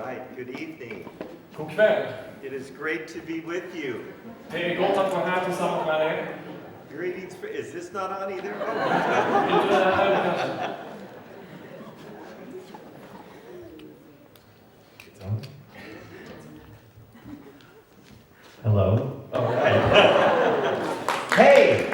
right, good evening. God kväll. It is great to be with you. Det är gott att vara här tillsammans med er. Greetings. Is this not on either? Inte det här kanske. Hello. All right. Hey!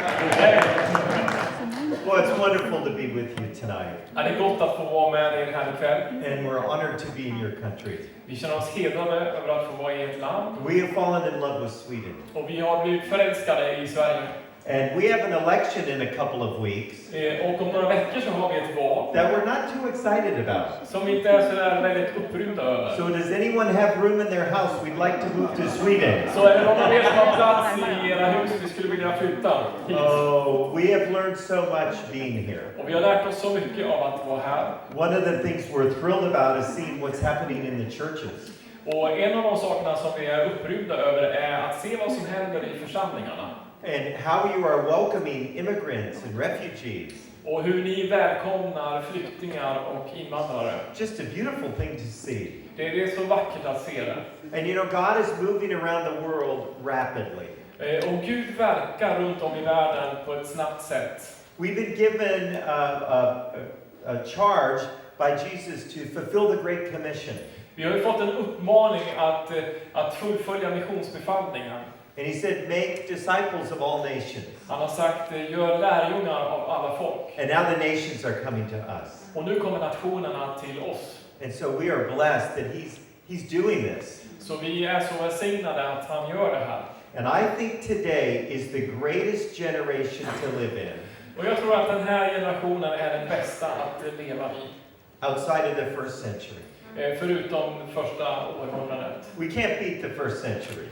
Well, it's wonderful to be with you tonight. Det är gott att få vara med er här ikväll. And we're honored to be in your country. Vi känner oss hedrade över att få vara i ett land. We have fallen in love with Sweden. Och vi har blivit förälskade i Sverige. And we have an election in a couple of weeks Och om några veckor så har vi ett val. that we're not too excited about. Som vi inte är så där väldigt upprymda över. So does anyone have room in their house? We'd like to move to Sweden. Så är det någon av er som har plats i era hus vi skulle vilja flytta hit? Oh, we have learned so much being here. Och vi har lärt oss så mycket av att vara här. One of the things we're thrilled about is seeing what's happening in the churches. Och en av de sakerna som vi är upprymda över är att se vad som händer i församlingarna. And how you are welcoming immigrants and refugees. Och hur ni välkomnar flyktingar och invandrare. Just a beautiful thing to see. Det är så vackert att se det. And you know, God is moving around the world rapidly. Och Gud verkar runt om i världen på ett snabbt sätt. We've been given a charge by Jesus to fulfill the Great Commission. Vi har ju fått en uppmaning att fullfölja missionsbefallningen. And he said, make disciples of all nations. Han har sagt, gör lärjungar av alla folk. And now the nations are coming to us. Och nu kommer nationerna till oss. And so we are blessed that he's doing this. Så vi är så välsignade att han gör det här. And I think today is the greatest generation to live in. Och jag tror att den här generationen är den bästa att leva i. Outside of the first century. Förutom första århundradet. We can't beat the first century.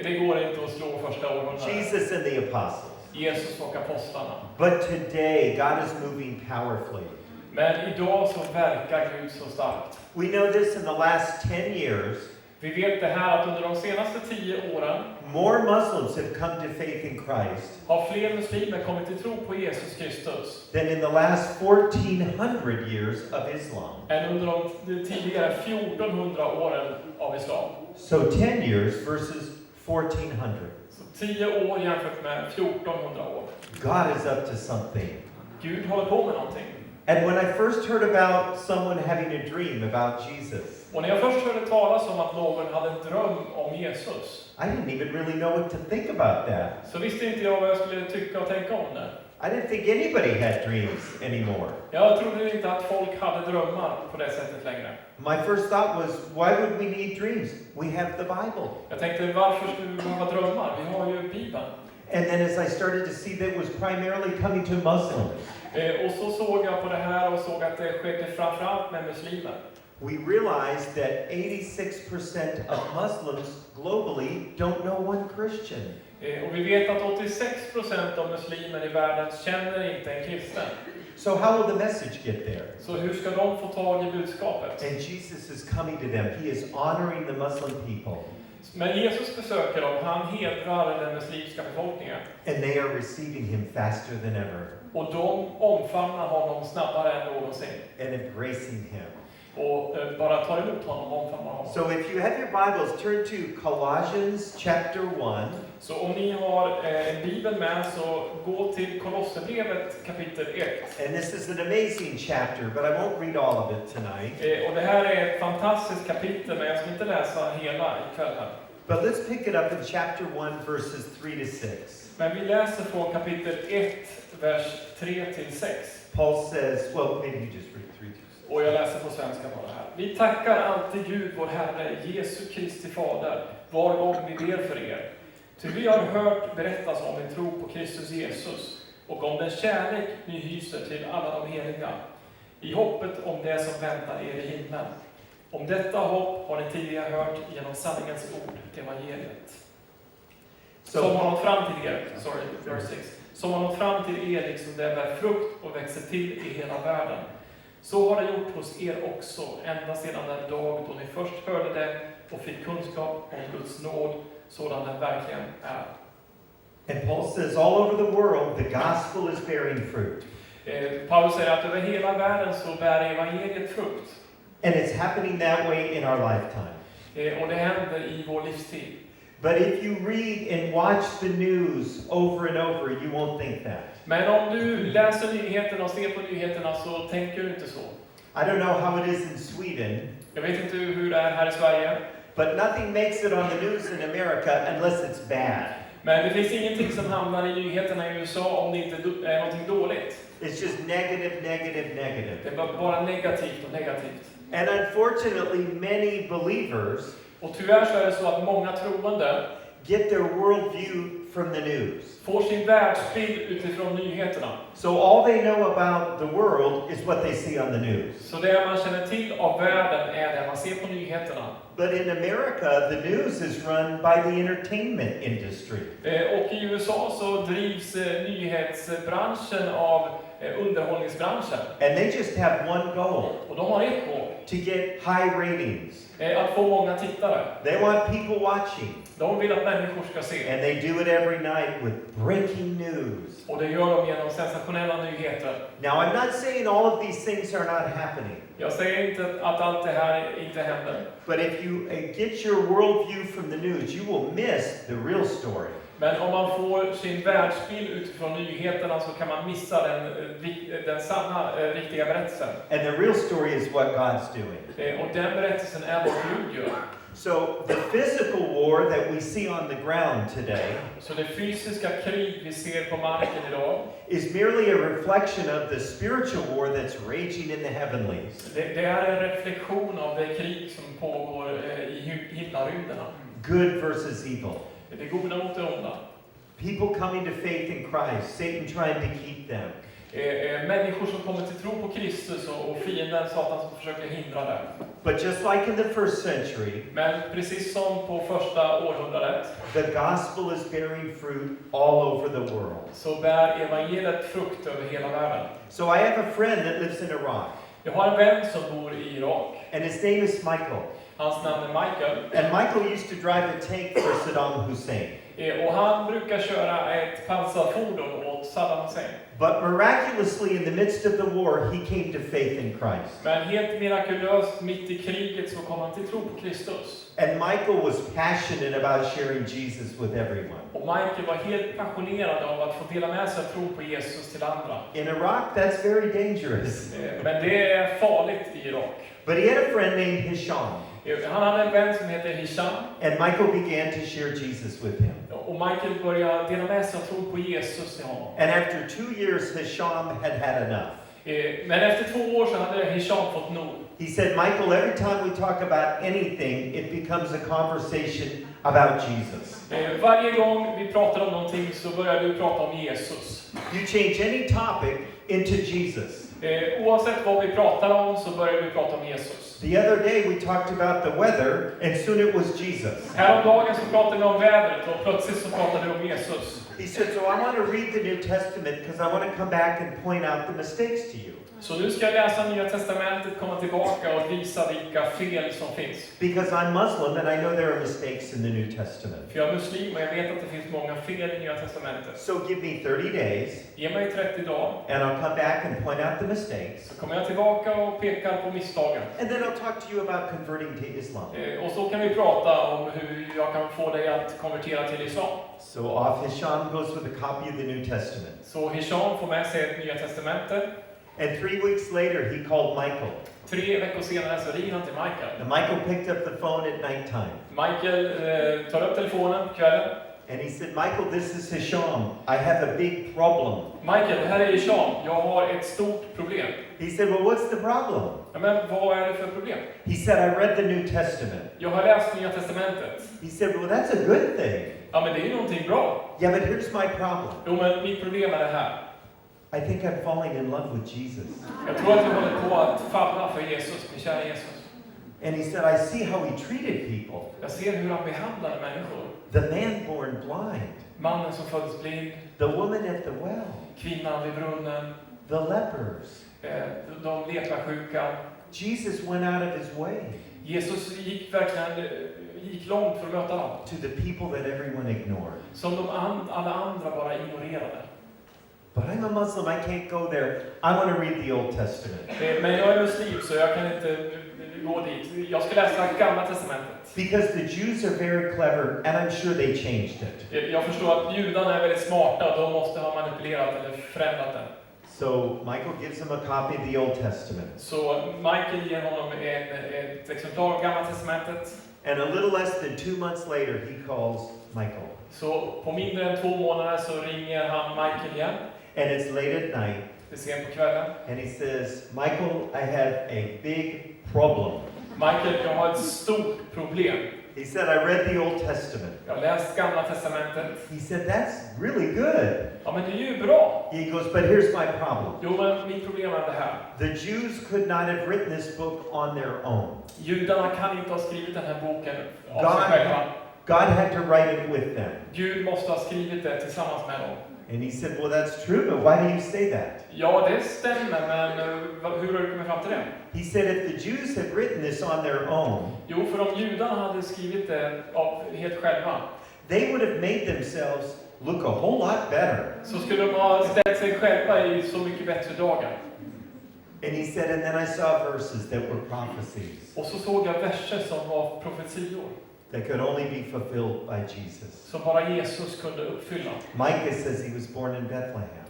Det går inte att slå första århundradet. Jesus and the apostles. Jesus och apostlarna. But today, God is moving powerfully. Men idag så verkar Gud så starkt. We know this in the last 10 years. Vi vet det här att under de senaste 10 åren More Muslims have come to faith in Christ har fler muslimer kommit till tro på Jesus Kristus than in the last 1400 years of Islam. än under de tidigare 1400 åren av islam. So 10 years versus 1400. Så 10 år jämfört med 1400 år. God is up to something. Gud håller på med någonting. And when I first heard about someone having a dream about Jesus, Och när jag först hörde talas om att någon hade en dröm om Jesus, I didn't even really know what to think about that. så visste inte jag vad jag skulle tycka och tänka om det. I didn't think anybody had dreams anymore. Jag trodde inte att folk hade drömmar på det sättet längre. My first thought was, why would we need dreams? We have the Bible. Jag tänkte, varför skulle vi behöva drömmar? Vi har ju Bibeln. And then as I started to see that it was primarily coming to Muslims, Och så såg jag på det här och såg att det skedde framförallt med muslimer. we realized that 86% of Muslims globally don't know one Christian. Och vi vet att 86% av muslimer i världen känner inte en kristen. So how will the message get there? Så hur ska de få tag i budskapet? And Jesus is coming to them. He is honoring the Muslim people. Men Jesus besöker dem, han hedrar den muslimska befolkningen. And they are receiving him faster than ever. Och de omfamnar honom snabbare än någonsin. And embracing him. Och bara tar emot honom och omfamnar honom. So if you have your Bibles, turn to Colossians chapter 1. Så om ni har en bibel med så gå till Kolosserbrevet kapitel 1. And this is an amazing chapter, but I won't read all of it tonight. Och det här är ett fantastiskt kapitel, men jag ska inte läsa hela ikväll här. But let's pick it up in chapter 1, verses 3 to 6. Men vi läser från kapitel 1, vers 3-6. Paul says, well, maybe you just read 3 to 6. Och jag läser på svenska bara här. Vi tackar alltid Gud, vår Herre, Jesu Kristi Fader, var gång vi ber för er. Ty vi har hört berättas om en tro på Kristus Jesus och om den kärlek ni hyser till alla de heliga, i hoppet om det som väntar er i himlen. Om detta hopp har ni tidigare hört genom sanningens ord, evangeliet. Som har nått fram till er, verse 6. Som har nått fram till er liksom det bär frukt och växer till i hela världen. Så har det gjort hos er också, ända sedan den dag då ni först hörde det och fick kunskap om Guds nåd, sådan den verkligen är. And Paul says, all over the world, the gospel is bearing fruit. Paulus säger att över hela världen så bär evangeliet frukt. And it's happening that way in our lifetime. Och det händer i vår livstid. But if you read and watch the news over and over, you won't think that. Men om du läser nyheterna och ser på nyheterna så tänker du inte så. I don't know how it is in Sweden, Jag vet inte hur det är här i Sverige. but nothing makes it on the news in America unless it's bad. Men det finns ingenting som hamnar i nyheterna i USA om det inte är någonting dåligt. It's just negative, negative, negative. Det är bara negativt och negativt. And unfortunately, many believers Och tyvärr så är det så att många troende get their worldview from the news. får sin världsbild utifrån nyheterna. So all they know about the world is what they see on the news. Så det man känner till av världen är det man ser på nyheterna. But in America, the news is run by the entertainment industry. Och i USA så drivs nyhetsbranschen av underhållningsbranschen. And they just have one goal, Och de har ett mål. to get high ratings. Att få många tittare. They want people watching. De vill att människor ska se. And they do it every night with breaking news. Och det gör de genom sensationella nyheter. Now, I'm not saying all of these things are not happening. Jag säger inte att allt det här inte händer. But if you get your worldview from the news, you will miss the real story. Men om man får sin världsbild utifrån nyheterna så kan man missa den sanna, riktiga berättelsen. And the real story is what God's doing. Och den berättelsen är vad Gud gör. So the physical war that we see on the ground today Så det fysiska krig vi ser på marken idag is merely a reflection of the spiritual war that's raging in the heavenlies. det är en reflektion av det krig som pågår i himlarymderna. Good versus evil. Det goda mot det onda. People coming to faith in Christ, Satan trying to keep them. Människor som kommer till tro på Kristus och fienden Satan som försöker hindra det. But just like in the first century, Men precis som på första århundradet the gospel is bearing fruit all over the world. så bär evangeliet frukt över hela världen. So I have a friend that lives in Iraq, Jag har en vän som bor i Irak. and his name is Michael. Hans namn är Michael. And Michael used to drive a tank for Saddam Hussein. Och han brukar köra ett pansarfordon åt Saddam Hussein. But miraculously, in the midst of the war, he came to faith in Christ. Men helt mirakulöst mitt i kriget så kom han till tro på Kristus. And Michael was passionate about sharing Jesus with everyone. Och Michael var helt passionerad av att få dela med sig av tro på Jesus till andra. In Iraq, that's very dangerous. Men det är farligt i Irak. But he had a friend named Hisham. Han hade en vän som heter Hisham. And Michael began to share Jesus with him. Och Michael började dela med sig av tro på Jesus till honom. And after 2 years, Hisham had had enough. Men efter 2 år så hade Hisham fått nog. He said, Michael, every time we talk about anything, it becomes a conversation about Jesus. Varje gång vi pratar om någonting så börjar du prata om Jesus. You change any topic into Jesus. Oavsett vad vi pratar om så börjar vi prata om Jesus. The other day we talked about the weather, and soon it was Jesus. Häromdagen så pratade vi om vädret och plötsligt så pratade vi om Jesus. He said, so I want to read the New Testament because I want to come back and point out the mistakes to you. Så nu ska jag läsa Nya Testamentet, komma tillbaka och visa vilka fel som finns. Because I'm Muslim and I know there are mistakes in the New Testament. För jag är muslim och jag vet att det finns många fel i Nya Testamentet. So give me 30 days Ge mig 30 dagar. and I'll come back and point out the mistakes. Så kommer jag tillbaka och pekar på misstagen. And then I'll talk to you about converting to Islam. Och så kan vi prata om hur jag kan få dig att konvertera till islam. So off Hisham goes with a copy of the New Testament. Så Hisham får med sig ett Nya Testamentet. And 3 weeks later, he called Michael. 3 veckor senare så ringer han till Michael. And Michael picked up the phone at nighttime. Michael tar upp telefonen på kvällen. And he said, Michael, this is Hisham. I have a big problem. Michael, det här är Hisham. Jag har ett stort problem. He said, well, what's the problem? Ja, men vad är det för problem? He said, I read the New Testament. Jag har läst Nya Testamentet. He said, well, that's a good thing. Ja, men det är ju någonting bra. Yeah, but here's my problem. Jo, men mitt problem är det här. I think I'm falling in love with Jesus. Jag tror att jag håller på att falla för Jesus, min kära Jesus. And he said, I see how he treated people. Jag ser hur han behandlade människor. The man born blind. Mannen som föddes blind. The woman at the well. Kvinnan vid brunnen. The lepers. De leprarsjuka. Jesus went out of his way. Jesus gick verkligen långt för att möta dem. To the people that everyone ignored. Som alla andra bara ignorerade. But I'm a Muslim, I can't go there. I want to read the Old Testament. Men jag är muslim så jag kan inte gå dit. Jag ska läsa Gamla testamentet. Because the Jews are very clever, and I'm sure they changed it. Jag förstår att judarna är väldigt smarta, de måste ha manipulerat eller förändrat den. So Michael gives him a copy of the Old Testament. Så Michael ger honom ett exemplar av Gamla testamentet. And a little less than 2 months later, he calls Michael. Så på mindre än 2 månader så ringer han Michael igen. And it's late at night. Det är sent på kvällen. And he says, Michael, I have a big problem. Michael, jag har ett stort problem. He said, I read the Old Testament. Jag har läst Gamla testamentet. He said, that's really good. Ja, men det är ju bra. He goes, but here's my problem. Jo, men mitt problem är det här. The Jews could not have written this book on their own. Judarna kan inte ha skrivit den här boken av sig själva. God had to write it with them. Gud måste ha skrivit det tillsammans med dem. And he said, well, that's true, but why do you say that? Ja, det stämmer, men hur har du kommit fram till det? He said, if the Jews had written this on their own, Jo, för om judarna hade skrivit det helt själva, they would have made themselves look a whole lot better. så skulle de ha ställt sig själva i så mycket bättre dagar. And he said, and then I saw verses that were prophecies Och så såg jag verser som var profetior, that could only be fulfilled by Jesus. som bara Jesus kunde uppfylla. Micah says he was born in Bethlehem.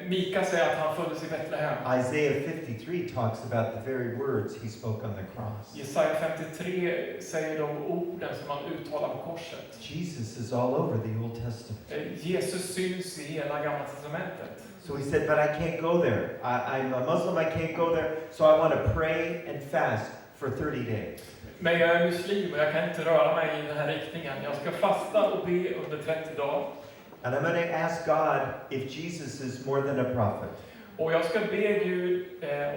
Mika säger att han föddes i Betlehem. Isaiah 53 talks about the very words he spoke on the cross. Jesaja 53 säger de orden som han uttalar på korset. Jesus is all over the Old Testament. Jesus syns i hela Gamla testamentet. So he said, but I can't go there. I'm a Muslim, I can't go there. So I want to pray and fast for 30 days. Men jag är muslim och jag kan inte röra mig i den här riktningen. Jag ska fasta och be under 30 dagar. And I'm going to ask God if Jesus is more than a prophet. Och jag ska be Gud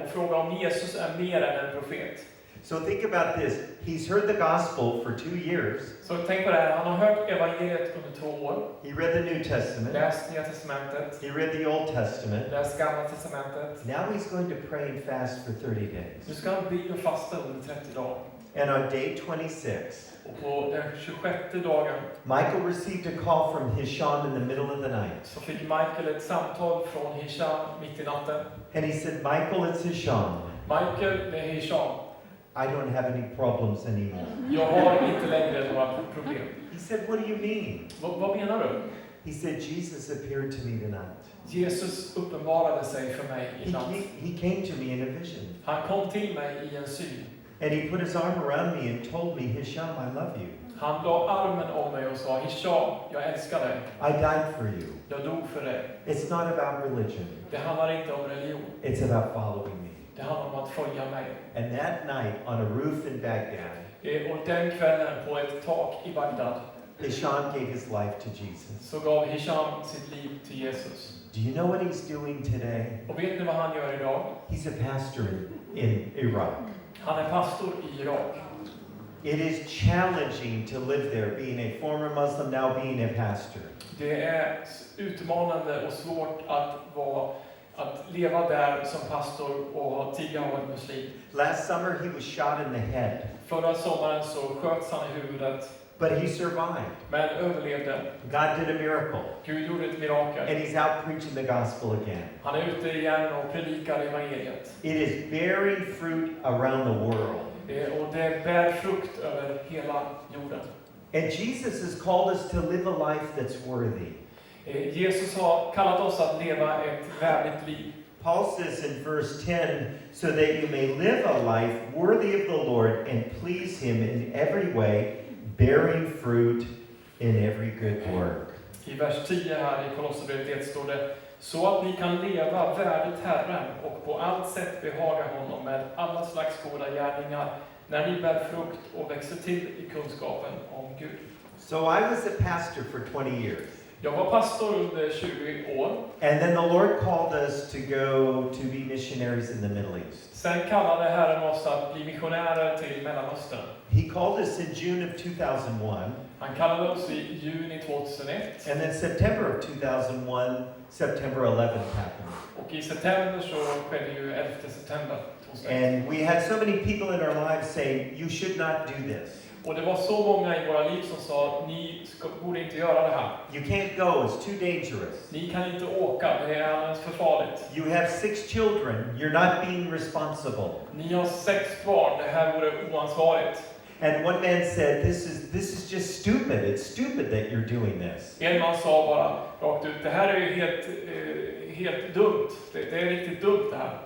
och fråga om Jesus är mer än en profet. So think about this. He's heard the gospel for 2 years. Så tänk på det här. Han har hört evangeliet under 2 år. He read the New Testament. Läst Nya testamentet. He read the Old Testament. Läst Gamla testamentet. Now he's going to pray and fast for 30 days. Nu ska han be och fasta under 30 dagar. And on day 26, Och på den 26:e dagen Michael received a call from Hisham in the middle of the night. så fick Michael ett samtal från Hisham mitt i natten. And he said, Michael, it's Hisham. Michael, det är Hisham. I don't have any problems anymore. Jag har inte längre några problem. He said, what do you mean? Vad menar du? He said, Jesus appeared to me tonight. Jesus uppenbarade sig för mig i natt. He came to me in a vision. Han kom till mig i en syn. And he put his arm around me and told me, Hisham, I love you. Han la armen om mig och sa, Hisham, jag älskar dig. I died for you. Jag dog för dig. It's not about religion. Det handlar inte om religion. It's about following me. Det handlar om att följa mig. And that night on a roof in Baghdad, Och den kvällen på ett tak i Bagdad Hisham gave his life to Jesus. så gav Hisham sitt liv till Jesus. Do you know what he's doing today? Och vet ni vad han gör idag? He's a pastor in Iraq. Han är pastor i Irak. It is challenging to live there, being a former Muslim, now being a pastor. Det är utmanande och svårt att leva där som pastor och tidigare varit muslim. Last summer he was shot in the head, Förra sommaren så sköts han i huvudet, but he survived. men överlevde. God did a miracle. Gud gjorde ett mirakel. And he's out preaching the gospel again. Han är ute igen och predikar evangeliet. It is bearing fruit around the world. Och det bär frukt över hela jorden. And Jesus has called us to live a life that's worthy. Jesus har kallat oss att leva ett värdigt liv. Paul says in verse 10, so that you may live a life worthy of the Lord and please him in every way, bearing fruit in every good work. I vers 10 här i Kolosserbrevet 1 står det, så att ni kan leva värdigt Herren och på allt sätt behaga honom med alla slags goda gärningar, när ni bär frukt och växer till i kunskapen om Gud. So I was a pastor for 20 years. Jag var pastor under 20 år. And then the Lord called us to go to be missionaries in the Middle East. Sen kallade Herren oss att bli missionärer till Mellanöstern. He called us in June of 2001. Han kallade oss i juni 2001. And then September of 2001, September 11th happened. Och i september så skedde ju 11 september 2001. And we had so many people in our lives saying, you should not do this. Och det var så många i våra liv som sa, ni borde inte göra det här. You can't go, it's too dangerous. Ni kan inte åka, det är alldeles för farligt. You have 6 children, you're not being responsible. Ni har 6 barn, det här vore oansvarigt. And one man said, this is just stupid. It's stupid that you're doing this. En man sa bara rakt ut, det här är ju helt dumt. Det är riktigt dumt det här.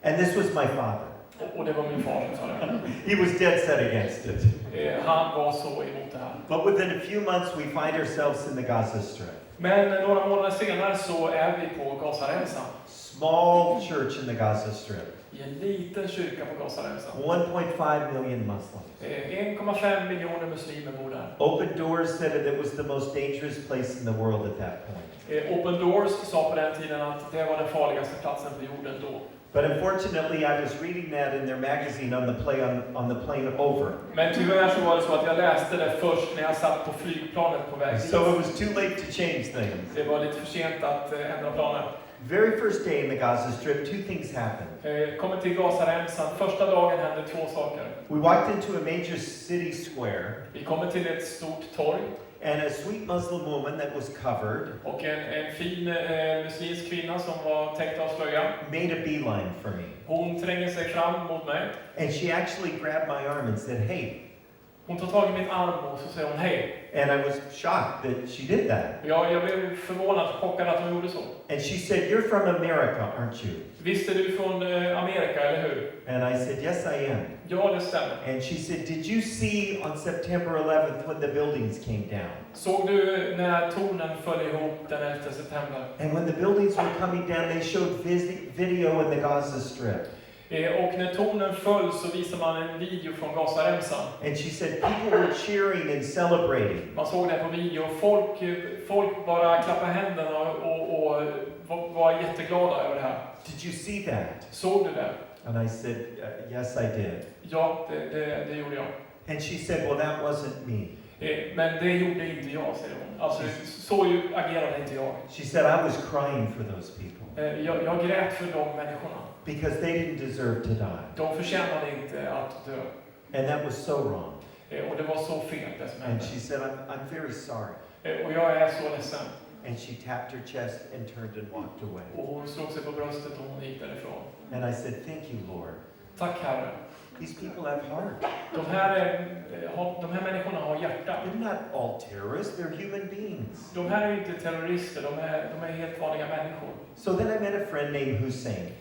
And this was my father. Och det var min far som sa det. He was dead set against it. Han var så emot det här. But within a few months we find ourselves in the Gaza Strip. Men några månader senare så är vi på Gazaremsan. Small church in the Gaza Strip. I en liten kyrka på Gazaremsan. 1.5 million Muslims. 1,5 miljoner muslimer bor där. Open Doors said that it was the most dangerous place in the world at that point. Open Doors sa på den tiden att det var den farligaste platsen på jorden då. But unfortunately, I was reading that in their magazine on the plane over. Men tyvärr så var det så att jag läste det först när jag satt på flygplanet på väg dit. So it was too late to change things. Det var lite för sent att ändra planer. Very first day in the Gaza Strip, 2 things happened. Kommer till Gazaremsan. Första dagen hände 2 saker. We walked into a major city square. Vi kommer till ett stort torg. And a sweet Muslim woman that was covered Och en fin muslimsk kvinna som var täckt av slöja. made a beeline for me. Hon tränger sig fram mot mig. And she actually grabbed my arm and said, hey. Hon tar tag i min arm och så säger hon hej. And I was shocked that she did that. Jag blev förvånad och chockad att hon gjorde så. And she said, you're from America, aren't you? Visst är du från Amerika, eller hur? And I said, yes, I am. Ja, det stämmer. And she said, did you see on September 11th when the buildings came down? Såg du när tornen föll ihop den 11 september? And when the buildings were coming down, they showed video in the Gaza Strip. Och när tornen föll så visade man en video från Gazaremsan. And she said people were cheering and celebrating. Man såg det på video. Folk bara klappade händerna och var jätteglada över det här. Did you see that? Såg du det? And I said, yes, I did. Ja, det gjorde jag. And she said, well, that wasn't me. Men det gjorde inte jag, säger hon. Alltså, så agerade inte jag. She said, I was crying for those people. Jag grät för de människorna. Because they didn't deserve to die. De förtjänade inte att dö. And that was so wrong. Och det var så fel det som hände. And she said, I'm very sorry. Och jag är så ledsen. And she tapped her chest and turned and walked away. Och hon slog sig på bröstet och hon gick därifrån. And I said, thank you, Lord. Tack, Herre. These people have heart. De här människorna har hjärta. They're not all terrorists, they're human beings. De här är inte terrorister, de är helt vanliga människor. So then I met a friend named Hussein.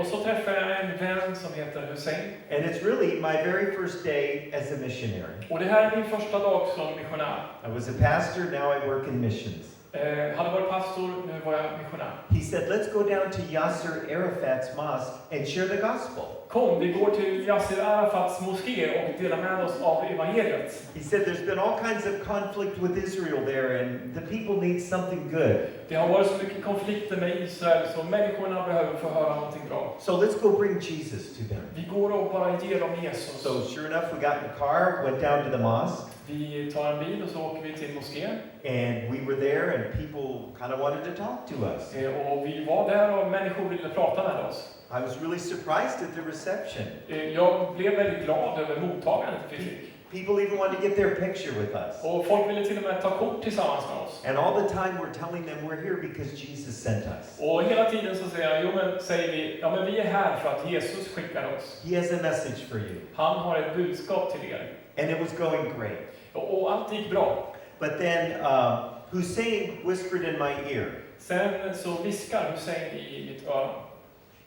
Och så träffade jag en vän som heter Hussein. And it's really my very first day as a missionary. Och det här är min första dag som missionär. I was a pastor, now I work in missions. Hade varit pastor, nu var jag missionär. He said, let's go down to Yasser Arafat's mosque and share the gospel. Kom, vi går till Yasser Arafats moské och delar med oss av evangeliet. He said there's been all kinds of conflict with Israel there and the people need something good. Det har varit så mycket konflikter med Israel så människorna behöver få höra någonting bra. So let's go bring Jesus to them. Vi går och bara ger dem Jesus. So sure enough, we got in the car, went down to the mosque. Vi tar en bil och så åker vi till moskén. And we were there and people kind of wanted to talk to us. Och vi var där och människor ville prata med oss. I was really surprised at the reception. Jag blev väldigt glad över mottagandet vi fick. People even wanted to get their picture with us. Och folk ville till och med ta kort tillsammans med oss. And all the time we're telling them we're here because Jesus sent us. Och hela tiden så säger vi, men vi är här för att Jesus skickar oss. He has a message for you. Han har ett budskap till er. And it was going great. Och allt gick bra. But then Hussein whispered in my ear. Sen så viskar Hussein i mitt öra.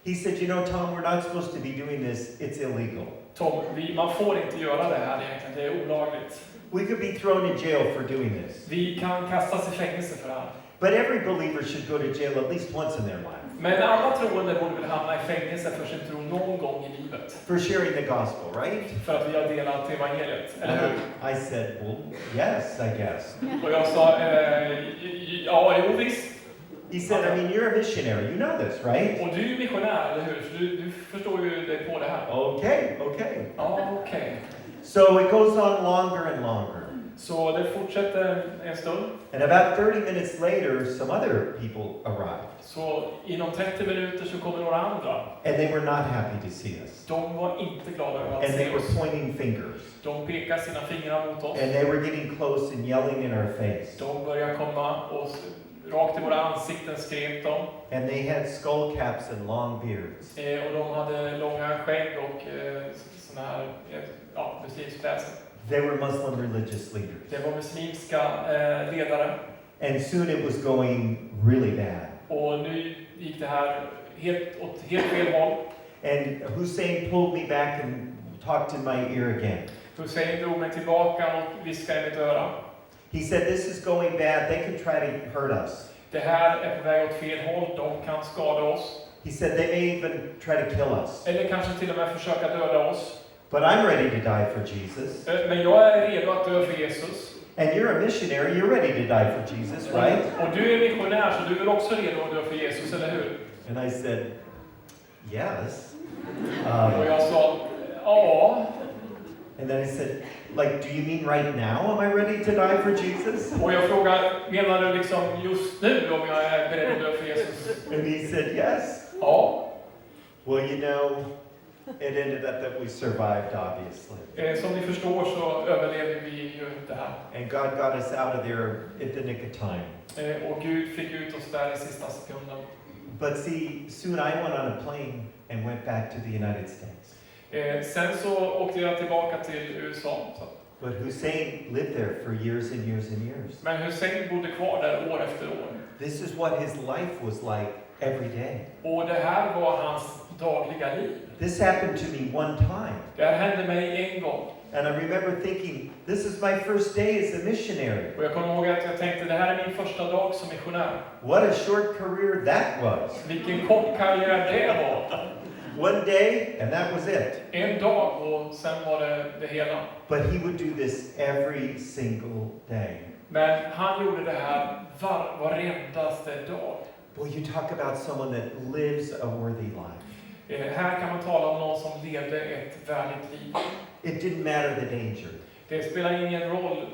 He said, you know, Tom, we're not supposed to be doing this. It's illegal. Tom, man får inte göra det här egentligen. Det är olagligt. We could be thrown in jail for doing this. Vi kan kastas i fängelse för det här. But every believer should go to jail at least once in their life. Men alla troende borde väl hamna i fängelse för sin tro någon gång i livet. For sharing the gospel, right? För att vi har delat evangeliet, eller hur? I said, well, yes, I guess. Och jag sa, ja, jo visst. He said, I mean, you're a missionary. You know this, right? Och du är missionär, eller hur? Så du förstår ju dig på det här. Okay. Ja, okej. So it goes on longer and longer. Så det fortsätter en stund. And about 30 minutes later, some other people arrived. Så inom 30 minuter så kommer några andra. And they were not happy to see us. De var inte glada över att And they se were oss. pointing fingers. De pekar sina fingrar mot oss. And they were getting close and yelling in our face. De börjar komma och rakt i våra ansikten skrek de. And they had skull caps and long beards. Och de hade långa skägg och såna här muslimsk klädsel. They were Muslim religious leaders. Det var muslimska ledare. And soon it was going really bad. Och nu gick det här åt helt fel håll. And Hussein pulled me back and talked in my ear again. Hussein drog mig tillbaka och viskade i mitt öra. He said, this is going bad. They can try to hurt us. Det här är på väg åt fel håll. De kan skada oss. He said, they may even try to kill us. Eller kanske till och med försöka döda oss. But I'm ready to die for Jesus. Men jag är redo att dö för Jesus. And you're a missionary. You're ready to die for Jesus, right? Och du är missionär, så du är också redo att dö för Jesus, eller hur? And I said, yes. Och jag sa, ja. And then he said, like, do you mean right now? Am I ready to die for Jesus? Och jag frågade, menar du liksom just nu om jag är beredd att dö för Jesus? And he said, yes. Ja. Well, you know, it ended up that we survived, obviously. Som ni förstår så överlevde vi ju det här. And God got us out of there at the nick of time. Och Gud fick ut oss där i sista sekunden. But see, soon I went on a plane and went back to the United States. Sen så åkte jag tillbaka till USA. But Hussein lived there for years and years and years. Men Hussein bodde kvar där år efter år. This is what his life was like every day. Och det här var hans dagliga liv. This happened to me one time. Det här hände mig en gång. And I remember thinking, this is my first day as a missionary. Och jag kommer ihåg att jag tänkte, det här är min första dag som missionär. What a short career that was. Vilken kort karriär det var. One day, and that was it. En dag och sen var det hela. But he would do this every single day. Men han gjorde det här varendaste dag. Boy, you talk about someone that lives a worthy life. Här kan man tala om någon som levde ett värdigt liv. It didn't matter the danger. Det spelar ingen roll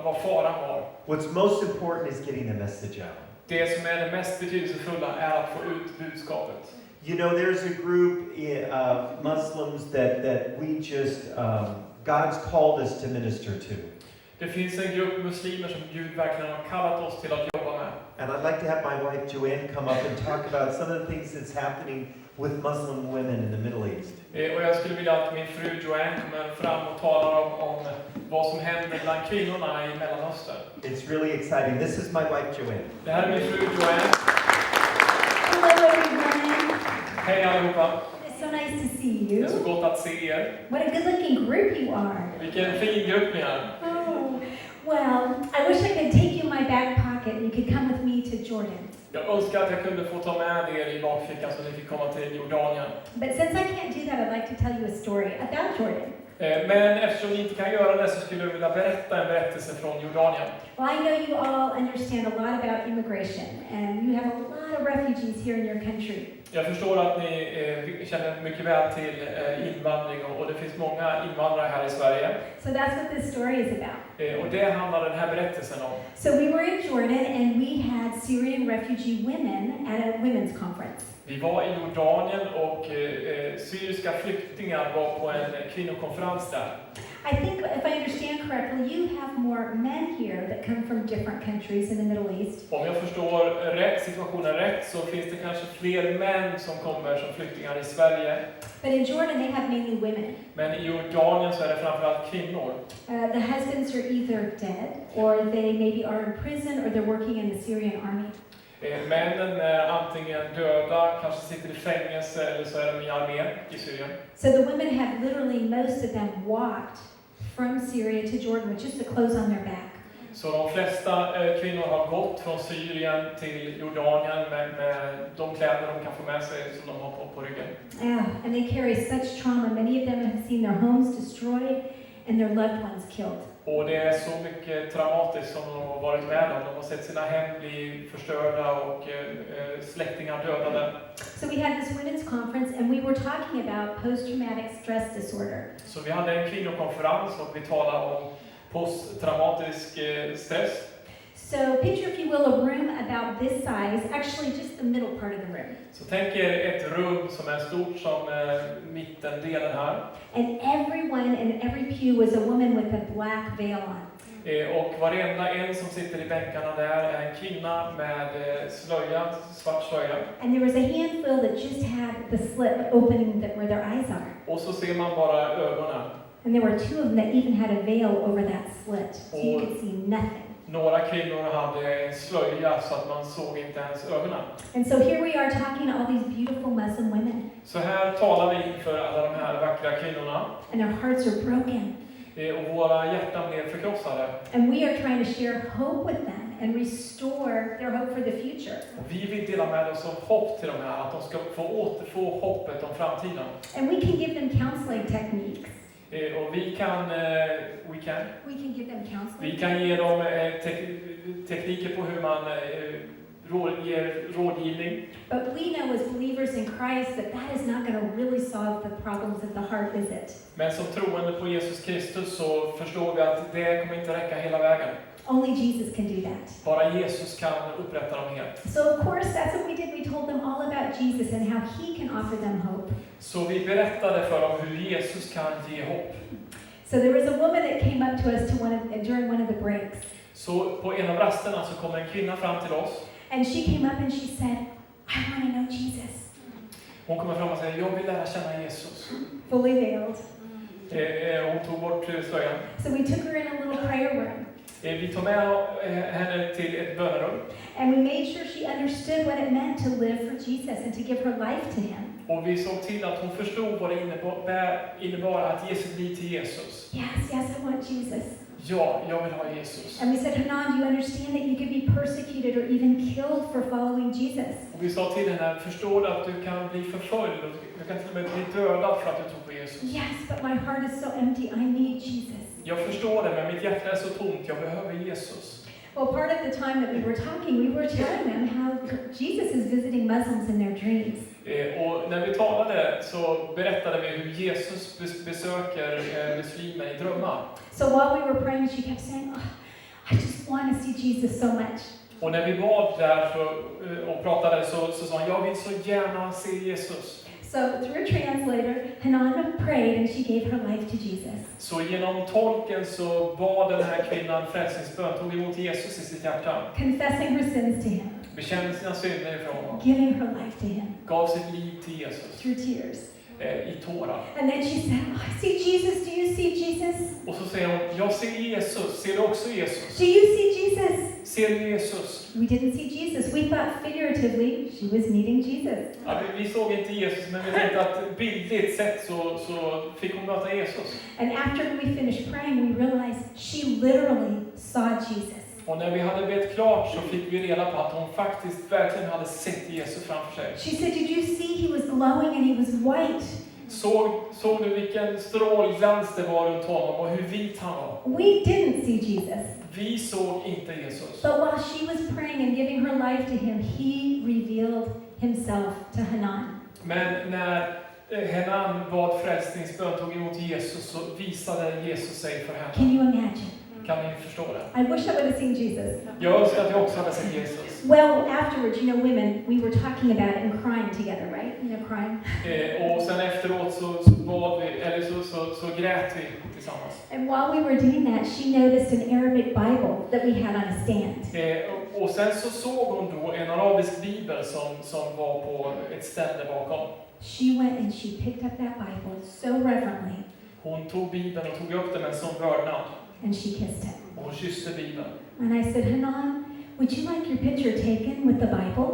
vad faran var. What's most important is getting the message out. Det som är det mest betydelsefulla är att få ut budskapet. You know, there's a group of Muslims that we just, God's called us to minister to. Det finns en grupp muslimer som Gud verkligen har kallat oss till att jobba med. And I'd like to have my wife JoAnn come up and talk about some of the things that's happening with Muslim women in the Middle East. Och jag skulle vilja att min fru JoAnn kommer fram och talar om vad som händer bland kvinnorna i Mellanöstern. It's really exciting. This is my wife JoAnn. Det här är min fru JoAnn. Hello everyone. Hej allihopa. It's so nice to see Det you. är så gott att se er. What a good looking group you are. Vilken fin grupp ni är. Oh, well, I wish I could take you in my back pocket and you could come with me to Jordan. Jag önskar att jag kunde få ta med er i bakfickan så ni fick komma till Jordanien. But since I can't do that, I'd like to tell you a story about Jordan. Men eftersom ni inte kan göra det så skulle jag vilja berätta en berättelse från Jordanien. Well, I know you all understand a lot about immigration and you have a lot of refugees here in your country. Jag förstår att ni känner mycket väl till invandring och det finns många invandrare här i Sverige. So that's what this story is about. Och det handlar den här berättelsen om. So we were in Jordan and we had Syrian refugee women at a women's conference. Vi var i Jordanien och syriska flyktingar var på en kvinnokonferens där. I think, if I understand correctly, you have more men here that come from different countries in the Middle East. Om jag förstår situationen rätt så finns det kanske fler män som kommer som flyktingar i Sverige. But in Jordan, they have mainly women. Men i Jordanien så är det framförallt kvinnor. The husbands are either dead, or they maybe are in prison, or they're working in the Syrian army. Männen är antingen döda, kanske sitter i fängelse eller så är de i armén i Syrien. So the women have literally, most of them walked from Syria to Jordan with just the clothes on their back. Så de flesta kvinnor har gått från Syrien till Jordanien med de kläder de kan få med sig som de har på ryggen. And they carry such trauma. Many of them have seen their homes destroyed and their loved ones killed. Och det är så mycket traumatiskt som de har varit med om. De har sett sina hem bli förstörda och släktingar dödade. So we had this women's conference and we were talking about post-traumatic stress disorder. Så vi hade en kvinnokonferens och vi talade om posttraumatisk stress. So picture, if you will, a room about this size, actually just the middle part of the room. Så tänk er ett rum som är stort som mittendelen här. And everyone in every pew was a woman with a black veil on. Och varenda en som sitter i bänkarna där är en kvinna med slöja, svart slöja. And there was a handful that just had the slit opening where their eyes are. Och så ser man bara ögonen. And there were two of them that even had a veil over that slit, so you could see nothing. Några kvinnor hade en slöja så att man såg inte ens ögonen. And so here we are talking to all these beautiful Muslim women. Så här talar vi inför alla de här vackra kvinnorna. And our hearts are broken. Och våra hjärtan blev förkrossade. And we are trying to share hope with them and restore their hope for the future. Och vi vill dela med oss av hopp till de här, att de ska få återfå hoppet om framtiden. And we can give them counseling techniques. Och vi kan give them counseling. Vi kan ge dem tekniker på hur man ger rådgivning. But we know as believers in Christ that is not going to really solve the problems of the heart, is it? Men som troende på Jesus Kristus så förstår vi att det kommer inte räcka hela vägen. Only Jesus can do that. Bara Jesus kan upprätta dem helt. So of course that's what we did. We told them all about Jesus and how he can offer them hope. Så vi berättade för dem hur Jesus kan ge hopp. So there was a woman that came up to us during one of the breaks. Så på en av rasterna så kom en kvinna fram till oss. And she came up and she said, I want to know Jesus. Hon kommer fram och säger, jag vill lära känna Jesus. Fully veiled. Hon tog bort slöjan. So we took her in a little prayer room. Vi tog med henne till ett bönerum. And we made sure she understood what it meant to live for Jesus and to give her life to him. Och vi såg till att hon förstod vad det innebar att ge sitt liv till Jesus. Yes, I want Jesus. Ja, jag vill ha Jesus. And we said, Hanan, do you understand that you could be persecuted or even killed for following Jesus? Och vi sa till henne, förstår du att du kan bli förföljd och du kan till och med bli dödad för att du tror på Jesus? Yes, but my heart is so empty. I need Jesus. Jag förstår det, men mitt hjärta är så tomt. Jag behöver Jesus. Well, part of the time that we were talking, we were telling them how Jesus is visiting Muslims in their dreams. Och när vi talade så berättade vi hur Jesus besöker muslimer i drömmar. So while we were praying, she kept saying, I just want to see Jesus so much. Och när vi bad där och pratade så sa hon, jag vill så gärna se Jesus. So through a translator, Hanan prayed and she gave her life to Jesus. Så genom tolken så bad den här kvinnan frälsningsbön, tog emot Jesus i sitt hjärta. Confessing her sins to him. Bekände sina synder ifrån honom. Giving her life to him. Gav sitt liv till Jesus. Through tears. I tårar. And then she said, I see Jesus. Do you see Jesus? Och så säger hon, jag ser Jesus. Ser du också Jesus? Do you see Jesus? Ser du Jesus? We didn't see Jesus. We thought figuratively she was meeting Jesus. Ja, vi såg inte Jesus, men vi tänkte att bildligt sett så fick hon möta Jesus. And after we finished praying, we realized she literally saw Jesus. Och när vi hade bett klart så fick vi reda på att hon faktiskt verkligen hade sett Jesus framför sig. She said, did you see he was glowing and he was white? Såg du vilken strålglans det var runt honom och hur vit han var? We didn't see Jesus. Vi såg inte Jesus. But while she was praying and giving her life to him, he revealed himself to Hanan. Men när Hanan bad frälsningsbön, tog emot Jesus, så visade Jesus sig för henne. Can you imagine? Kan ni förstå det? I wish I would have seen Jesus. Jag önskar att jag också hade sett Jesus. Well, afterwards, you know, women, we were talking about it and crying together, right? You know, crying. Och sen efteråt så bad vi, eller så grät vi tillsammans. And while we were doing that, she noticed an Arabic Bible that we had on a stand. Och sen så såg hon då en arabisk bibel som var på ett ställe bakom. She went and she picked up that Bible so reverently. Hon tog bibeln och tog upp den med en sån vördnad. And she kissed him. Och hon kysste bibeln. And I said, Hanan, would you like your picture taken with the Bible?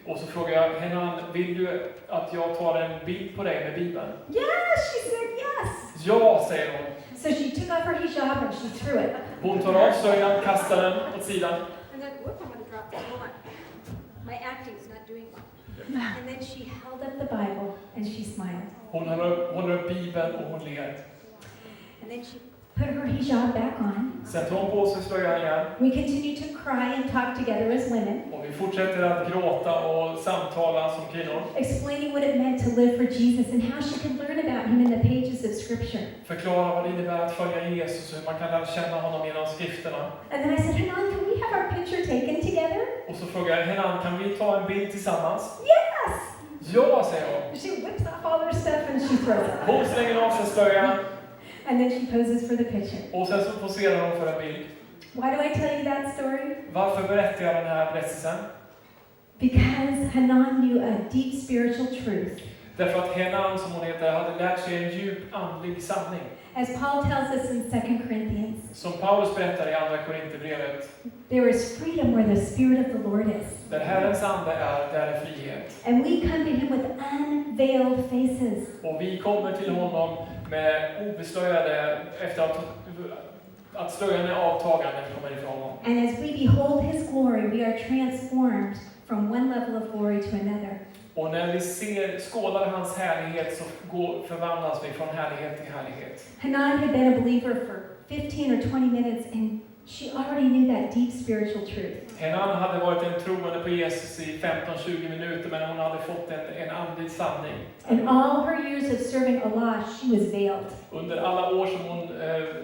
Och så frågade jag, Hanan, vill du att jag tar en bild på dig med bibeln? Yes, she said yes. Ja, säger hon. So she took off her hijab and she threw it. Hon tar av slöjan, kastar den åt sidan. And then, whoop, I'm going to drop this. Hold on. My acting is not doing well. And then she held up the Bible and she smiled. Hon håller upp bibeln och hon ler. And then she put her hijab back on. Sen tar hon på sig slöjan igen. We continue to cry and talk together as women, Och vi fortsätter att gråta och samtala som kvinnor. explaining what it meant to live for Jesus and how she could learn about him in the pages of Scripture. Förklara vad det innebär att följa Jesus och hur man kan lära känna honom genom skrifterna. And then I said, Hanan, can we have our picture taken together? Och så frågar jag Hanan, kan vi ta en bild tillsammans? Yes! Ja, säger hon. She whips off all her stuff and she throws it. Hon slänger av sig slöjan And then she poses for the picture. och sen så poserar hon för en bild. Why do I tell you that story? Varför berättar jag den här berättelsen? Because Hanan knew a deep spiritual truth. Därför att Hanan, som hon heter, hade lärt sig en djup andlig sanning. As Paul tells us in 2 Corinthians, Som Paulus berättar i Andra Korinthierbrevet. there is freedom where the Spirit of the Lord is. Där Herrens ande är, där är frihet. And we come to him with unveiled faces. Och vi kommer till honom med obeslöjade, efter att slöjan är avtagen när vi kommer ifrån honom. And as we behold his glory, we are transformed from one level of glory to another. Och när vi skådar hans härlighet så förvandlas vi från härlighet till härlighet. Hanan had been a believer for 15 or 20 minutes and she already knew that deep spiritual truth. Hanan hade varit en troende på Jesus i 15-20 minuter, men hon hade fått en andlig sanning. In all her years of serving Allah, she was veiled. Under alla år som hon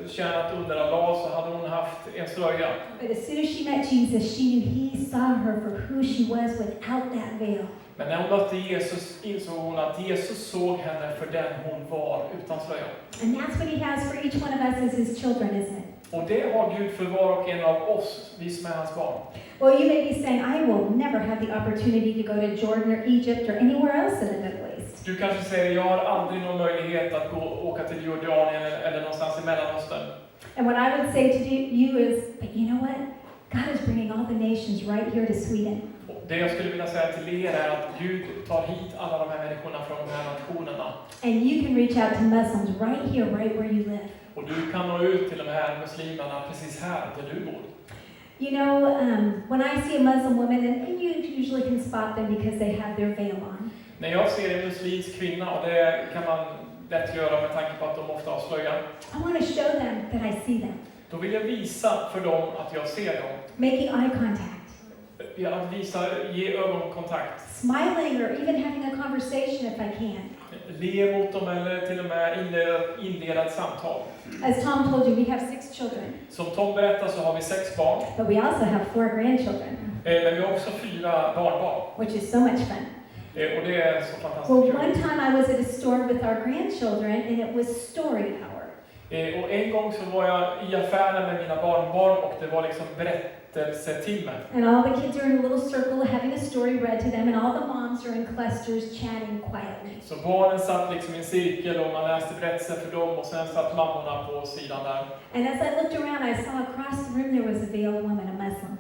tjänat under Allah så hade hon haft en slöja. But as soon as she met Jesus, she knew he saw her for who she was without that veil. Men när hon mötte Jesus insåg hon att Jesus såg henne för den hon var utan slöja. And that's what he has for each one of us as his children, isn't it? Och det har Gud för var och en av oss, vi som är hans barn. Well, you may be saying, I will never have the opportunity to go to Jordan or Egypt or anywhere else in the Middle East. Du kanske säger, jag har aldrig någon möjlighet att åka till Jordanien eller någonstans i Mellanöstern. And what I would say to you is, but you know what? God is bringing all the nations right here to Sweden. Det jag skulle vilja säga till er är att Gud tar hit alla de här människorna från de här nationerna. And you can reach out to Muslims right here, right where you live. Och du kan nå ut till de här muslimerna precis här där du bor. You know, when I see a Muslim woman, and you usually can spot them because they have their veil on. När jag ser en muslimsk kvinna, och det kan man lätt göra med tanke på att de ofta har slöja, I want to show them that I see them. då vill jag visa för dem att jag ser dem. Making eye contact. Att visa, ge ögonkontakt. Smiling or even having a conversation if I can. Le mot dem eller till och med inleda ett samtal. As Tom told you, we have 6 children. Som Tom berättar så har vi 6 barn. But we also have 4 grandchildren, Men vi har också 4 barnbarn. which is so much fun. Och det är så fantastiskt Well, kul. one time I was at a store with our grandchildren and it was story hour. Och en gång så var jag i affären med mina barnbarn och det var liksom berättelsetimme. And all the kids are in a little circle having a story read to them and all the moms are in clusters chatting quietly. Så barnen satt liksom i en cirkel och man läste berättelser för dem och sen satt mammorna på sidan där. And as I looked around, I saw across the room there was a veiled woman, a Muslim.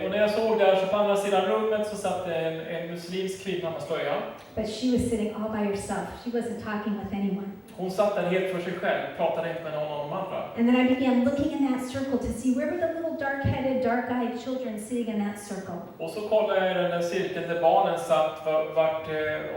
Och när jag såg där så på andra sidan rummet så satt en muslimsk kvinna med slöja. But she was sitting all by herself. She wasn't talking with anyone. Hon satt där helt för sig själv, pratade inte med någon av de andra. And then I began looking in that circle to see where were the little dark-headed, dark-eyed children sitting in that circle. Och så kollade jag i den där cirkeln där barnen satt,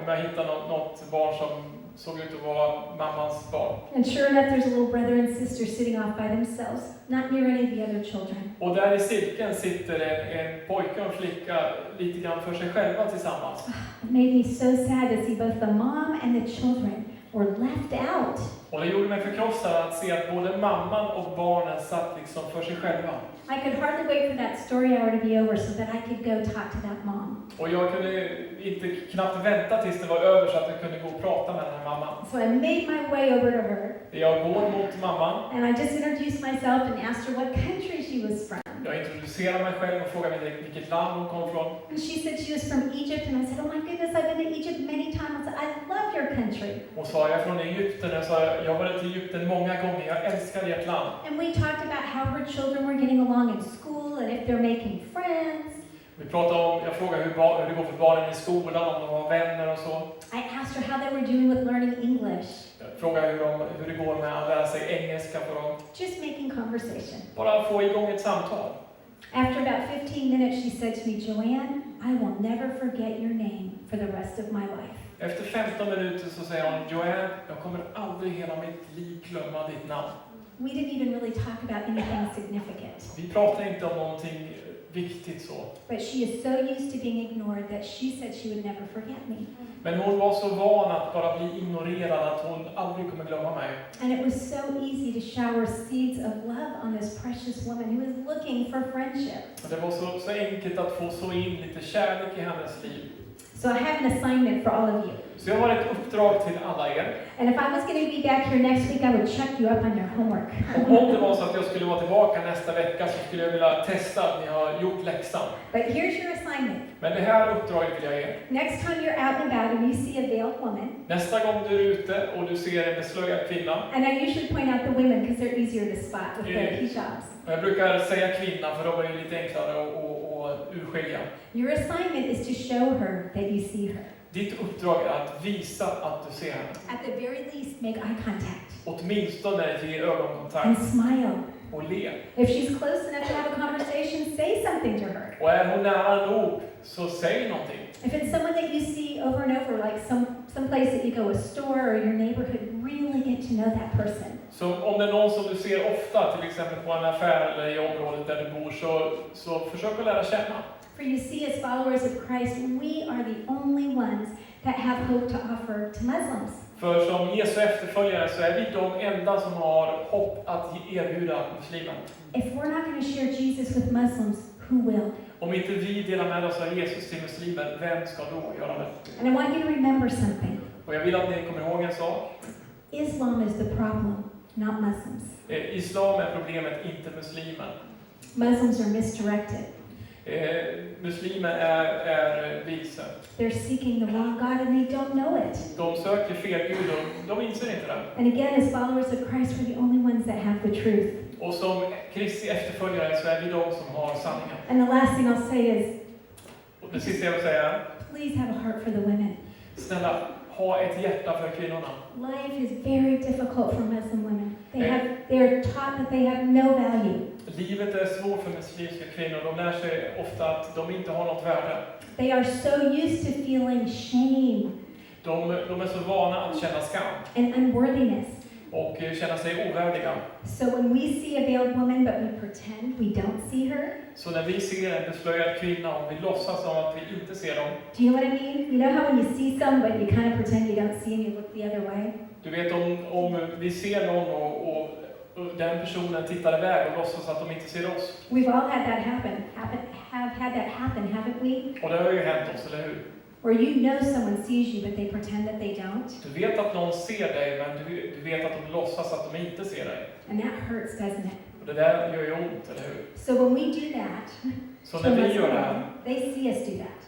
om jag hittade något barn som såg ut att vara mammans barn. And sure enough, there's a little brother and sister sitting off by themselves, not near any of the other children. Och där i cirkeln sitter en pojke och en flicka lite grann för sig själva tillsammans. It made me so sad to see both the mom and the children were left out. Och det gjorde mig förkrossad att se att både mamman och barnen satt liksom för sig själva. I could hardly wait for that story hour to be over so that I could go talk to that mom. Och jag kunde inte knappt vänta tills det var över så att jag kunde gå och prata med den här mamman. So I made my way over to her. Jag går mot mamman. And I just introduced myself and asked her what country she was from. Jag introducerade mig själv och frågade vilket land hon kom från. And she said she was from Egypt, and I said, oh my goodness, I've been to Egypt many times. I love your country. Hon sa, jag är från Egypten. Jag sa, jag har varit i Egypten många gånger. Jag älskar ert land. And we talked about how her children were getting along in school and if they're making friends. Vi pratade om, jag frågade hur det går för barnen i skolan, om de har vänner och så. I asked her how they were doing with learning English. Jag frågade hur det går med att lära sig engelska för dem. Just making conversation. Bara få igång ett samtal. After about 15 minutes, she said to me, JoAnn, I will never forget your name for the rest of my life. Efter 15 minuter så säger hon, JoAnn, jag kommer aldrig hela mitt liv glömma ditt namn. We didn't even really talk about anything significant. Vi pratar inte om någonting viktigt så. But she is so used to being ignored that she said she would never forget me. Men hon var så van att bara bli ignorerad att hon aldrig kommer glömma mig. And it was so easy to shower seeds of love on this precious woman who was looking for friendship. Och det var så enkelt att få så in lite kärlek i hennes liv. So I have an assignment for all of you. Så jag har ett uppdrag till alla er. And if I was going to be back here next week, I would check you up on your homework. Och om det var så att jag skulle vara tillbaka nästa vecka så skulle jag vilja testa att ni har gjort läxan. But here's your assignment. Men det här uppdraget vill jag ge. Next time you're out and about and you see a veiled woman, Nästa gång du är ute och du ser en beslöjad kvinna. and I usually point out the women because they're easier to spot with their hijabs. Och jag brukar säga kvinna för de är ju lite enklare att urskilja. Your assignment is to show her that you see her. Ditt uppdrag är att visa att du ser henne. At the very least, make eye contact Åtminstone ge ögonkontakt and smile. och le. If she's close enough to have a conversation, say something to her. Och är hon nära nog så säg någonting. If it's someone that you see over and over, like some place that you go, a store or your neighborhood, really get to know that person. Så om det är någon som du ser ofta, till exempel på en affär eller i området där du bor, så försök att lära känna. For you see, as followers of Christ, we are the only ones that have hope to offer to Muslims. För som Jesu efterföljare så är vi de enda som har hopp att erbjuda muslimer. If we're not going to share Jesus with Muslims, who will? Om inte vi delar med oss av Jesus till muslimer, vem ska då göra det? And I want you to remember something. Och jag vill att ni kommer ihåg en sak. Islam is the problem, not Muslims. Islam är problemet, inte muslimer. Muslims are misdirected. Muslimer är vilse. They're seeking the wrong God and they don't know it. De söker fel Gud och de inser inte det. And again, as followers of Christ, we're the only ones that have the truth. Och som Kristi efterföljare så är vi de som har sanningen. And the last thing I'll say is, Och det sista jag vill säga är, please have a heart for the women. snälla, ha ett hjärta för kvinnorna. Life is very difficult for Muslim women. They're taught that they have no value. Livet är svårt för muslimska kvinnor. De lär sig ofta att de inte har något värde. They are so used to feeling shame De är så vana att känna skam and unworthiness. och känna sig ovärdiga. So when we see a veiled woman but we pretend we don't see her, Så när vi ser en beslöjad kvinna och vi låtsas som att vi inte ser dem. do you know what I mean? You know how when you see some but you kind of pretend you don't see and you look the other way? Du vet om vi ser någon och den personen tittar iväg och låtsas att de inte ser oss. We've all had that happen. Have had that happen, haven't we? Och det har ju hänt oss, eller hur? Where you know someone sees you but they pretend that they don't. Du vet att någon ser dig, men du vet att de låtsas att de inte ser dig. And that hurts, doesn't it? Och det där gör ju ont, eller hur? So when we do that, Så när vi gör det här, they see us do that.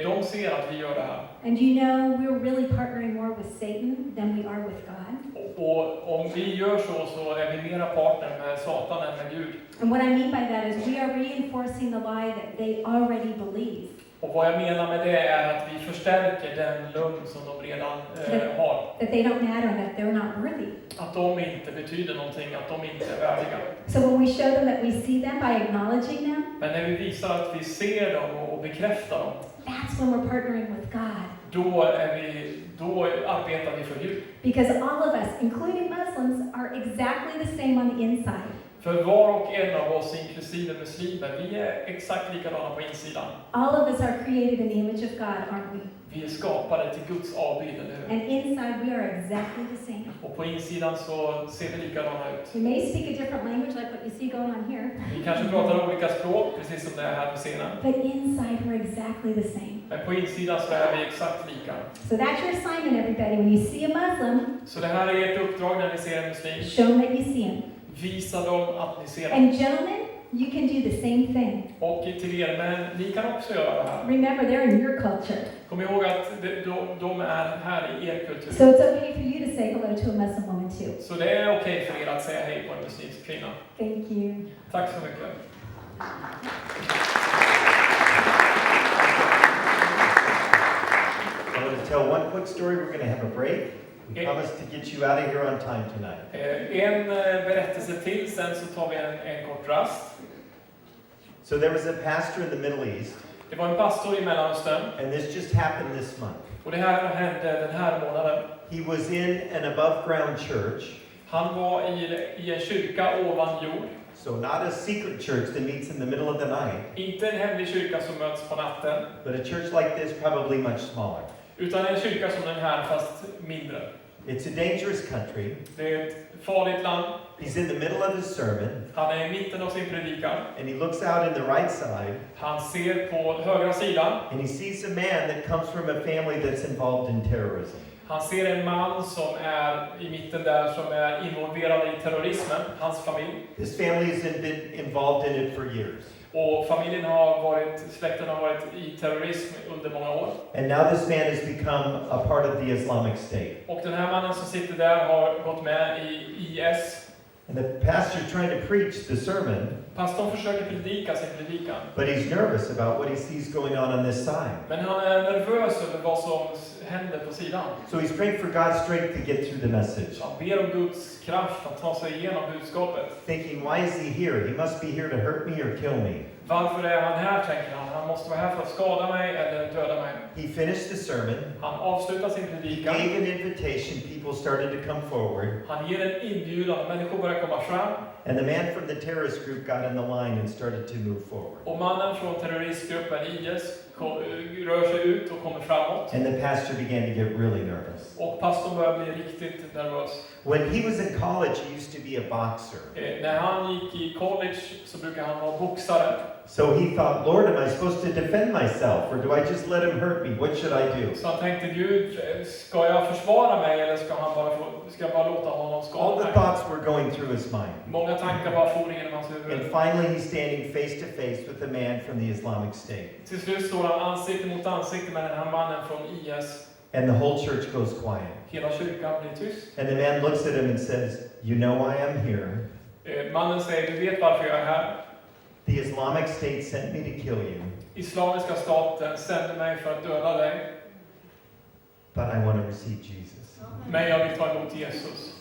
de ser att vi gör det här. And you know we're really partnering more with Satan than we are with God. Och om vi gör så är vi mera partner med Satan än med Gud. And what I mean by that is we are reinforcing the lie that they already believe. Och vad jag menar med det är att vi förstärker den lögn som de redan har. That they don't matter, that they're not worthy. Att de inte betyder någonting, att de inte är värdiga. So when we show them that we see them by acknowledging them, Men när vi visar att vi ser dem och bekräftar dem, that's when we're partnering with God. då arbetar vi för Gud. Because all of us, including Muslims, are exactly the same on the inside. För var och en av oss, inklusive muslimer, vi är exakt likadana på insidan. All of us are created in the image of God, aren't we? Vi är skapade till Guds avbild, eller hur? And inside we are exactly the same. Och på insidan så ser vi likadana ut. We may speak a different language like what you see going on here. Vi kanske pratar olika språk, precis som det är här på scenen. But inside we're exactly the same. Men på insidan så är vi exakt lika. So that's your assignment, everybody. When you see a Muslim, Så det här är ert uppdrag när ni ser en muslim. show them that you see him. Visa dem att ni ser dem. And gentlemen, you can do the same thing. Och till er, men ni kan också göra det här. Remember, they're in your culture. Kom ihåg att de är här i er kultur. So it's okay for you to say hello to a Muslim woman too. Så det är okej för er att säga hej på en muslimsk kvinna. Thank you. Tack så mycket. I'm going to tell one quick story. We're going to have a break. We promise to get you out of here on time tonight. En berättelse till, sen så tar vi en kort rast. So there was a pastor in the Middle East, Det var en pastor i Mellanöstern, and this just happened this month. och det här hände den här månaden. He was in an above ground church, Han var i en kyrka ovan jord. So not a secret church that meets in the middle of the night, Inte en hemlig kyrka som möts på natten. but a church like this probably much smaller. Utan en kyrka som den här, fast mindre. It's a dangerous country. Det är ett farligt land. He's in the middle of his sermon, Han är i mitten av sin predikan. and he looks out in the right side, Han ser på högra sidan. and he sees a man that comes from a family that's involved in terrorism. Han ser en man som är i mitten där som är involverad i terrorismen, hans familj. This family has been involved in it for years. Och släkten har varit i terrorism under många år. And now this man has become a part of the Islamic State. Och den här mannen som sitter där har gått med i IS. And the pastor's trying to preach the sermon, Pastorn försöker predika sin predikan. but he's nervous about what he sees going on this side. Men han är nervös över vad som händer på sidan. So he's praying for God's strength to get through the message. Så han ber om Guds kraft att ta sig igenom budskapet. Thinking, why is he here? He must be here to hurt me or kill me. Varför är han här, tänker han. Han måste vara här för att skada mig eller döda mig. He finished the sermon. Han avslutar sin He predikan. gave an invitation. People started to come forward. Han ger en inbjudan. Människor börjar komma fram. And the man from the terrorist group got in the line and started to move forward. Och mannen från terroristgruppen IS rör sig ut och kommer framåt. And the pastor began to get really nervous. Och pastorn börjar bli riktigt nervös. When he was in college, he used to be a boxer. När han gick i college så brukar han vara boxare. So he thought, Lord, am I supposed to defend myself or do I just let him hurt me? What should I do? Så han tänkte, Gud, ska jag försvara mig eller ska jag bara låta honom All skada the mig? thoughts were going through his mind. Många tankar bara for genom hans And huvud. finally, he's standing face to face with the man from the Islamic State. Till slut står han ansikte mot ansikte med den här mannen från IS. And the whole church goes quiet. Hela kyrkan blir tyst. And the man looks at him and says, you know why I'm here. Mannen säger, du vet varför jag är här. The Islamic State sent me to kill you, Islamiska staten sände mig för att döda dig. but I want to receive Jesus. Men jag vill ta emot Jesus.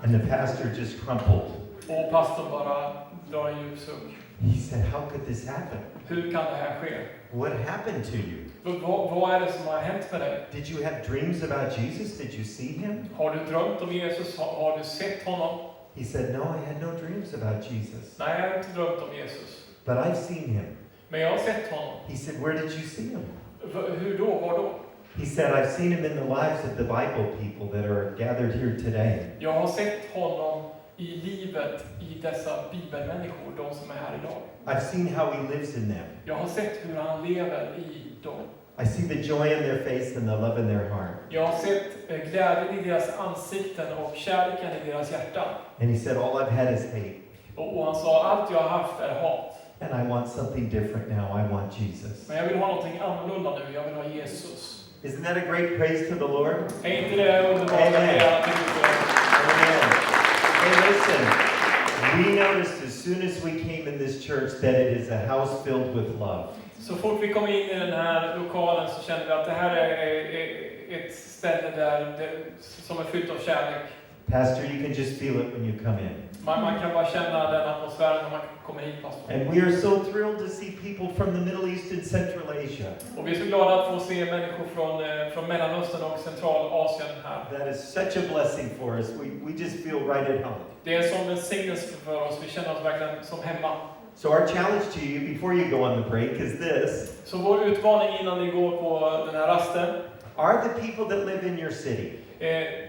And the pastor just crumpled. Och pastorn bara drar en djup suck. He said, how could this happen? Hur kan det här ske? What happened to you? Vad är det som har hänt med dig? Did you have dreams about Jesus? Did you see him? Har du drömt om Jesus? Har du sett honom? He said, no, I had no dreams about Jesus, Nej, jag har inte drömt om Jesus. but I've seen him. Men jag har sett honom. He said, where did you see him? Hur då? Var då? He said, I've seen him in the lives of the Bible people that are gathered here today. Jag har sett honom i livet i dessa bibelmänniskor, de som är här idag. I've seen how he lives in them. Jag har sett hur han lever i dem. I see the joy in their face and the love in their heart. Jag har sett glädjen i deras ansikten och kärleken i deras hjärta. And he said, all I've had is hate. Och han sa, allt jag har haft är hat. And I want something different now. I want Jesus. Men jag vill ha någonting annorlunda nu. Jag vill ha Jesus. Isn't that a great praise to the Lord? Är inte det underbart att Amen. leva till Gud? Amen. Hey, listen. We noticed as soon as we came in this church that it is a house filled with love. Så fort vi kom in i den här lokalen så kände vi att det här är ett ställe som är fyllt av kärlek. Pastor, you can just feel it when you come in. Man kan bara känna den atmosfären när man kommer hit, pastor. And we are so thrilled to see people from the Middle East and Central Asia. Och vi är så glada att få se människor från Mellanöstern och Centralasien här. That is such a blessing for us. We just feel right at home. Det är som en signelse för oss. Vi känner oss verkligen som hemma. So our challenge to you before you go on the break is this. Så vår utmaning innan ni går på den här rasten. Are the people that live in your city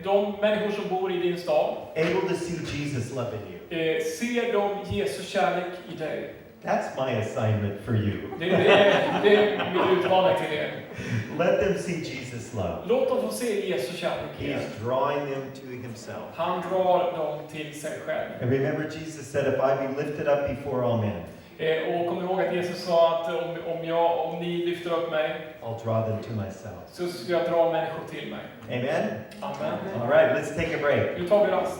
De människor som bor i din stad, able to see Jesus love in you? ser de Jesus kärlek i dig? That's my assignment for you. Det är min utmaning till er. Let them see Jesus love. Låt dem få se Jesus kärlek i He er. is drawing them to himself. Han drar dem till sig själv. And remember, Jesus said, if I be lifted up before all men, Och kom ihåg att Jesus sa att om ni lyfter upp mig I'll draw them to myself. så ska jag dra människor till mig. Amen? Amen. All right, let's take a break. Nu tar vi rast.